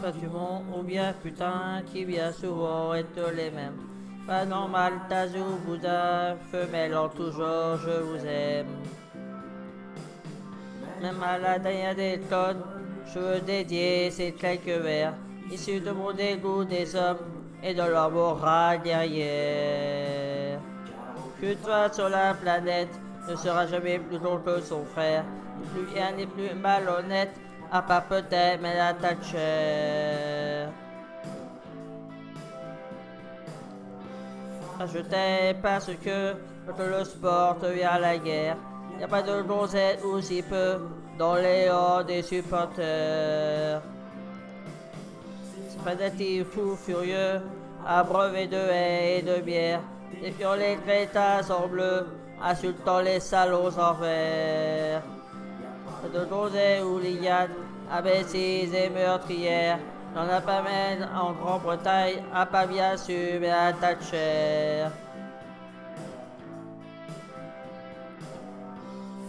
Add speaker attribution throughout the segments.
Speaker 1: Pas du monde ou bien putain qui bien souvent est les mêmes. Pas normal, Tazou, Bouddha, femelle en tout genre, je vous aime. Même à la dernière des tonnes, je veux dédier ces quelques vers, issus de mon dégoût des hommes et de leur morale derrière. Que toi sur la planète ne sera jamais plus long que son frère, ni plus bien ni plus malhonnête, à part peut-être mais la Thatcher. Je t'aime parce que quand le sport devient la guerre, y a pas de gonzette ou si peu dans les rangs des supporters. C'est pas des fous furieux, abreuvés de haie et de bière, des violets crétins en bleu, insultant les salauds en vert. De gonzets hooligans, imbéciles et meurtrières, j'en ai pas même en Grande-Bretagne, à pas bien sûr, mais à Thatcher.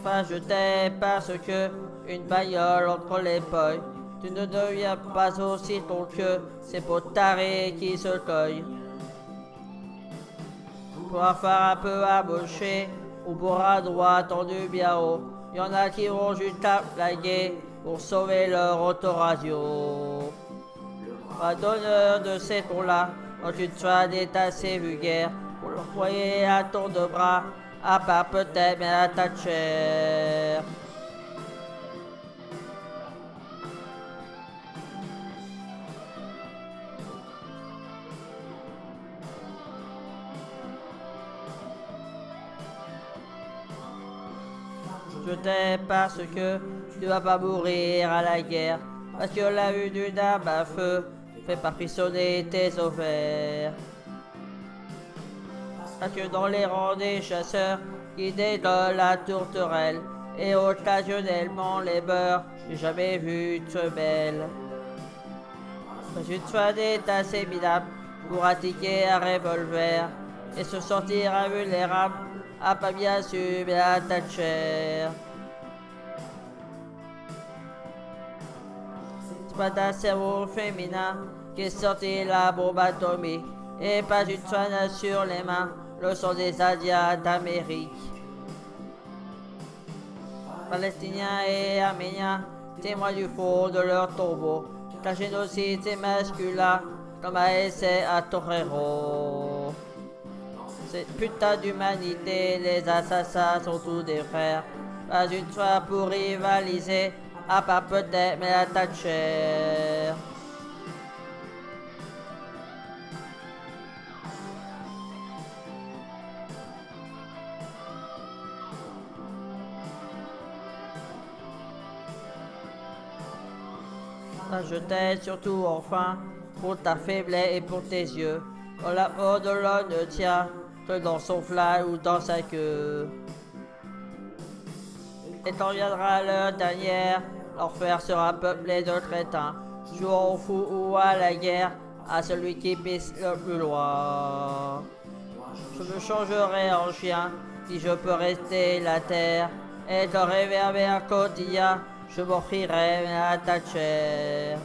Speaker 1: Enfin, je t'aime parce que une bagnole entre les poils, tu ne deviens pas aussi ton que ces pots tarés qui se cognent. Pour faire un peu amocher, au bras droit tendu bien haut, y en a qui vont juste blaguer pour sauver leur autoradio. Pas d'honneur de ces tons-là, quand une soirée est assez vulgaire, pour leur foyer un tour de bras, à part peut-être mais à Thatcher. Je t'aime parce que tu vas pas mourir à la guerre, parce que la vue d'une arme à feu fait pas frissonner tes ovaires. Parce que dans les rangs des chasseurs qui dédolent la tourterelle et occasionnellement les beurs, j'ai jamais vu une femelle. Parce qu'une soirée est assez minable pour pratiquer un revolver et se sentir invulnérable, à pas bien sûr mais à Thatcher. C'est pas d'un cerveau féminin qui est sorti la bombe atomique et pas une soigne sur les mains, le sang des Indiens d'Amérique. Palestiniens et Arméniens, témoins du fond de leur tombeau, la génocide est masculin comme un essai à Torero. Cette putain d'humanité, les assassins sont tous des frères. Pas une fois pour rivaliser, à part peut-être mais à Thatcher. Je t'aime surtout enfin pour ta faiblesse et pour tes yeux. Quand la mort de l'homme ne tient que dans son flanc ou dans sa queue. Et quand viendra l'heure dernière, l'enfer sera peuplé de crétins, jouant au fou ou à la guerre, à celui qui pisse le plus loin. Je me changerai en chien, si je peux rester la terre, et te réveiller un quotidien, je m'offrirai à Thatcher.